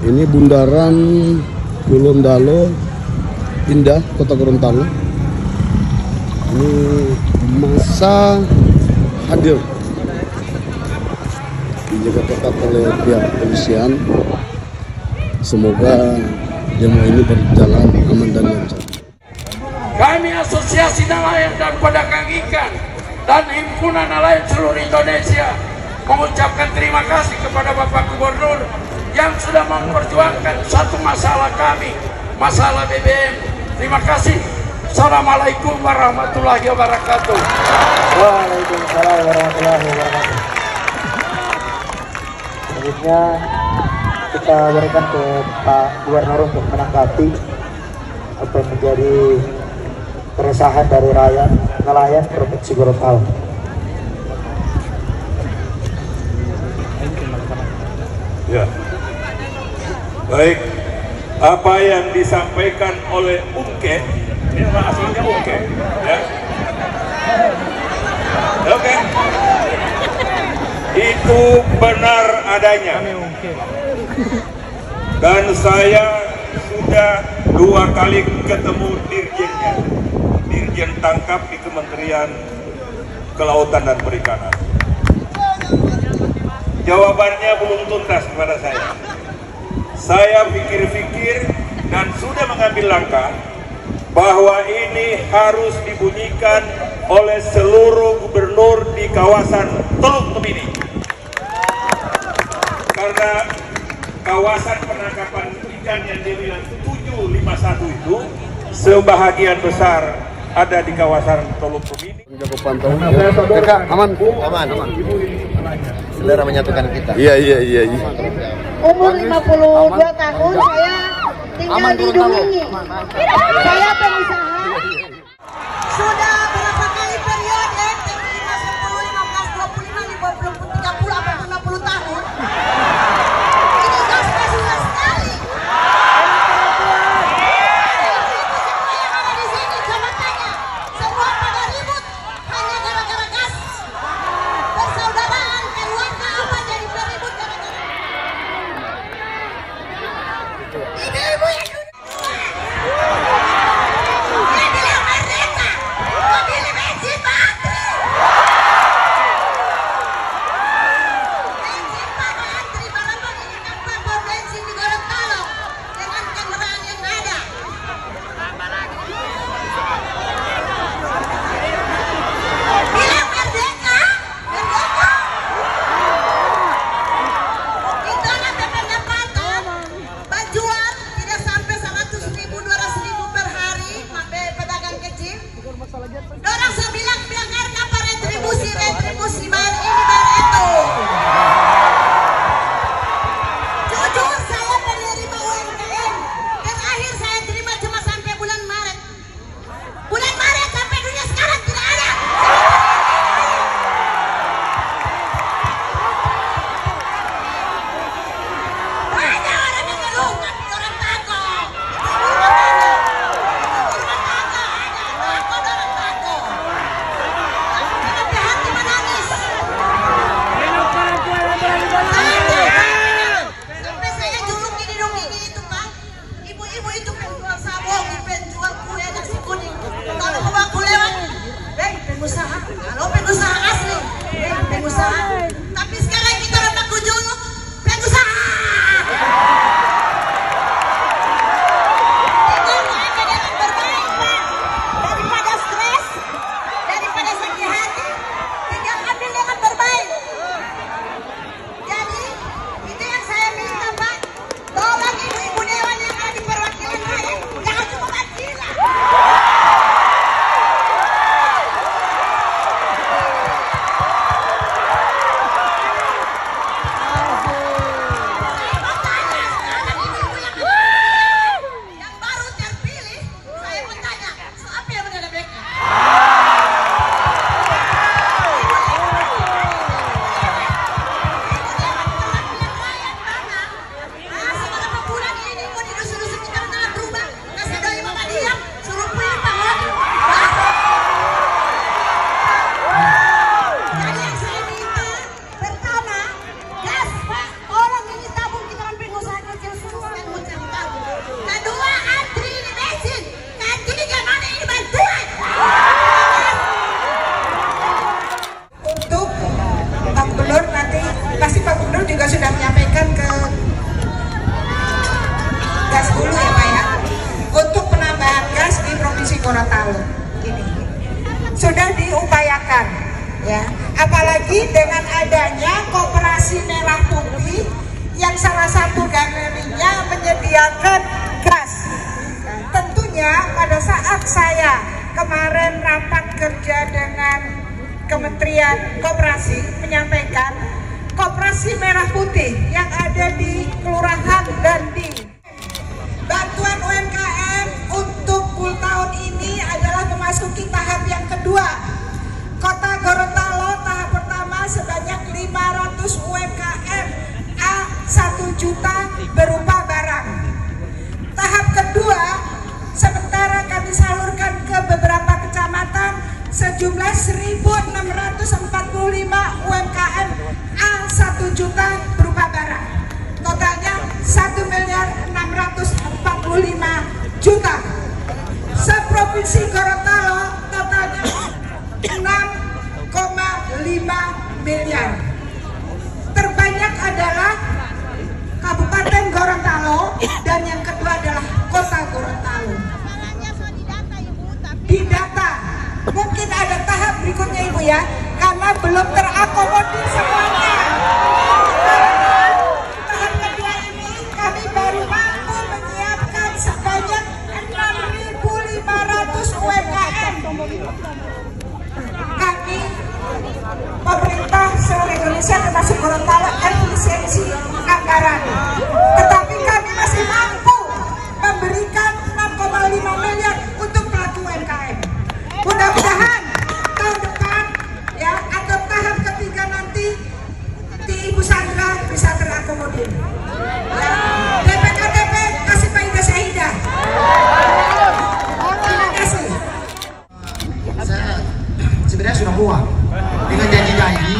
Ini bundaran Gorontalo Indah, Kota Gorontalo. Ini masa hadir dijaga ketat oleh pihak kepolisian. Semoga demo ini berjalan aman dan lancar. Kami Asosiasi Nelayan dan Pedagang Ikan dan Himpunan Nelayan seluruh Indonesia mengucapkan terima kasih kepada Bapak Gubernur yang sudah memperjuangkan satu masalah kami, masalah BBM. Terima kasih. Assalamualaikum warahmatullahi wabarakatuh. Waalaikumsalam warahmatullahi wabarakatuh. Selanjutnya kita berikan ke Pak Gubernur untuk menanggapi apa yang menjadi keresahan dari rakyat nelayan Provinsi Gorontalo. Ya, baik. Apa yang disampaikan oleh Ungke, ini nama aslinya Ungke, ya. Oke. Itu benar adanya. Dan saya sudah 2 kali ketemu dirjennya, dirjen tangkap di Kementerian Kelautan dan Perikanan. Jawabannya belum tuntas kepada saya. Saya pikir-pikir dan sudah mengambil langkah bahwa ini harus dibunyikan oleh seluruh gubernur di kawasan Teluk Tomini. Karena kawasan penangkapan ikan yang dia bilang 751 itu sebahagian besar ada di kawasan Teluk Tomini. Jago pantau. Aman. Selera menyatukan kita. Iya. Umur 52 tahun saya tinggal di Dumini. Saya pengusaha. Sudah berapa kali periode? 10, 15, 25, 50, 30, 40, 50 tahun. Ini gas sudah sekali. Semua yang ada di sini coba tanya. Semua pada ribut hanya gara-gara gas. Persaudaraan keluarga apa jadi beribut gara-gara ibu-ibu yang Gorontalo ini sudah diupayakan, ya. Apalagi dengan adanya Koperasi Merah Putih yang salah satu galerinya menyediakan gas. Tentunya pada saat saya kemarin rapat kerja dengan Kementerian Koperasi menyampaikan Koperasi Merah Putih yang ada di kelurahan dan di bantuan UMKM untuk full tahun ini adalah memasuki tahap yang kedua. Kota Gorontalo tahap pertama sebanyak 500 UMKM A 1 juta berupa barang. Tahap kedua sementara kami salurkan ke beberapa kecamatan sejumlah 1.645 UMKM A 1 juta berupa barang. Totalnya 1.645 juta. Seprovinsi Gorontalo totalnya 6,5 miliar. Terbanyak adalah Kabupaten Gorontalo dan yang kedua adalah Kota Gorontalo. Didata, mungkin ada tahap berikutnya Ibu ya, karena belum terakomodir semuanya. Tahap kedua ini kami baru mampu menyiapkan sebanyak 6.500 UMKM. Kami pemerintah seluruh Indonesia termasuk Gorontalo efisiensi anggaran, tetapi kami masih mampu memberikan 6,5 miliar untuk pelaku UMKM. Mudah-mudahan tahun depan ya atau tahap ketiga nanti di Ibu Sandra bisa terakomodir. Ya, DPKTP kasih Pak Ida Syahidah. Terima kasih. Saya sebenarnya sudah muak dengan janji-janji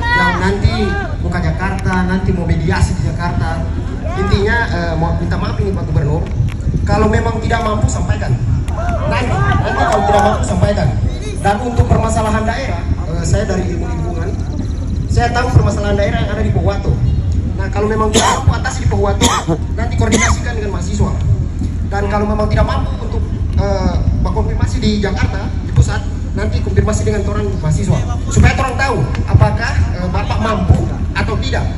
yang nanti buka Jakarta, nanti mau mediasi di Jakarta. Intinya mau minta maaf ini Pak Gubernur, kalau memang tidak mampu sampaikan. Nanti kalau tidak mampu sampaikan. Dan untuk permasalahan daerah, saya dari ilmu lingkungan, saya tahu permasalahan daerah yang ada di Pohuwato. Nah kalau memang tidak mampu atas di Pohuwato, nanti koordinasikan dengan mahasiswa. Dan kalau memang tidak mampu untuk konfirmasi di Jakarta, di pusat, nanti konfirmasi dengan orang mahasiswa supaya orang tahu apakah Bapak mampu atau tidak.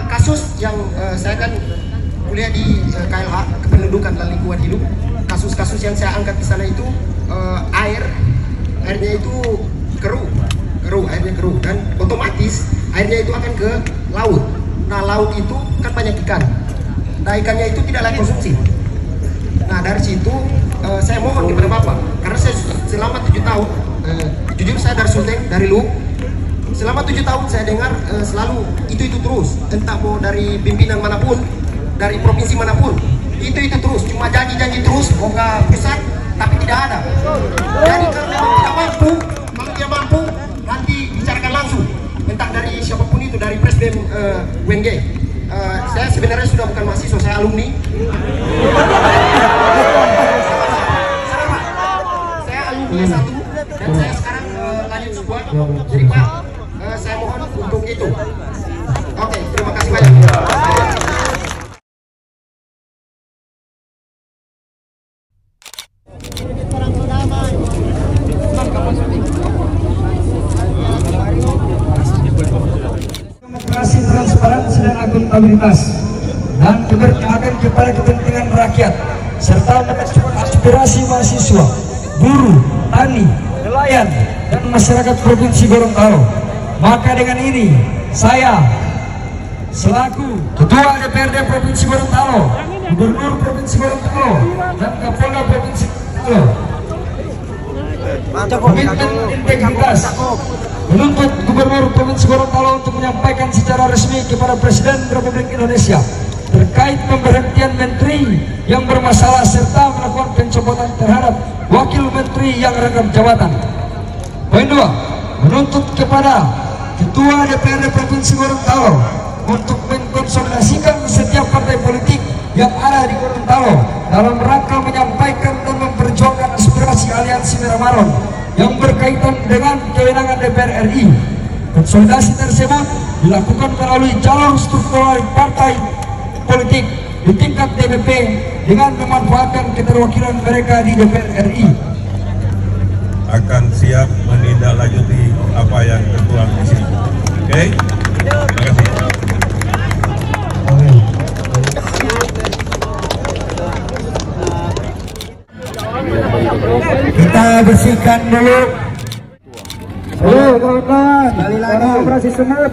Kasus yang saya kan kuliah di KLH Kependudukan dan Lingkungan Hidup, kasus-kasus yang saya angkat di sana itu airnya itu keruh, airnya keruh dan otomatis airnya itu akan ke laut. Nah laut itu kan banyak ikan. Nah ikannya itu tidak layak konsumsi. Nah dari situ saya mohon kepada Bapak, karena saya selama 7 tahun, jujur saya dari Sulteng, dari Lu, selama 7 tahun saya dengar selalu itu terus, entah mau dari pimpinan manapun, dari provinsi manapun, itu terus, cuma janji-janji terus, mau ke pusat, tapi tidak ada. Jadi kalau tidak mampu, nanti bicarakan langsung, entah dari siapapun itu, dari Presiden UNG. Saya sebenarnya sudah bukan mahasiswa, saya alumni. Saya alumni S1 dan saya sekarang lanjut sebuah. Jadi Pak, saya mohon untuk itu. Oke, terima kasih banyak. Demokrasi, transparansi dan akuntabilitas dan keberpihakan kepada kepentingan rakyat serta mensupport aspirasi mahasiswa, buruh, tani, nelayan dan masyarakat Provinsi Gorontalo. Maka dengan ini saya selaku Ketua DPRD Provinsi Gorontalo, Gubernur Provinsi Gorontalo dan Kapolda Provinsi Gorontalo komitmen integritas menuntut Gubernur Provinsi Gorontalo untuk menyampaikan secara resmi kepada Presiden Republik Indonesia terkait pemberhentian menteri yang bermasalah serta melakukan pencopotan terhadap wakil menteri yang rangkap jabatan. Poin 2, menuntut kepada Ketua DPRD Provinsi Gorontalo untuk mengkonsolidasikan setiap partai politik yang ada di Gorontalo dalam rangka menyampaikan dan memperjuangkan aspirasi Aliansi Merah Maron yang berkaitan dengan kewenangan DPR RI. Konsolidasi tersebut dilakukan melalui jalur struktural partai politik di tingkat DPP dengan memanfaatkan keterwakilan mereka di DPR RI. Akan siap menindaklanjuti apa yang tertuang di sini. Oke? Terima kasih. Kita bersihkan dulu. Kawan-kawan, sekali lagi operasi semut.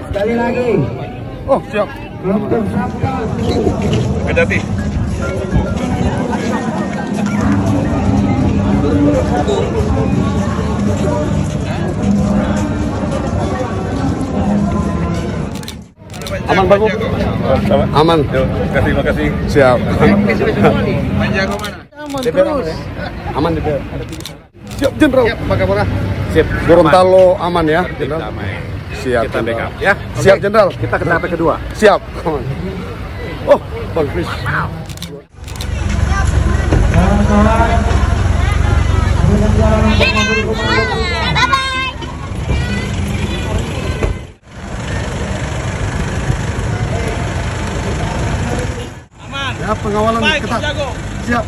Sekali lagi. Oh, siap. Kelompok sampah. Hati-hati. Aman, Bang. Aman. Terima kasih. Siap. Panjago mana? Aman di DPR. Siap, Jenderal. Siap, Pak Kapolres. Siap. Gorontalo aman ya, Jenderal. Siap, Kita Jenderal. backup ya. Siap, Jenderal. Kita ke tahap kedua. Siap. Aman. Oh, bagus. Ya, pengawalan ketat. Siap.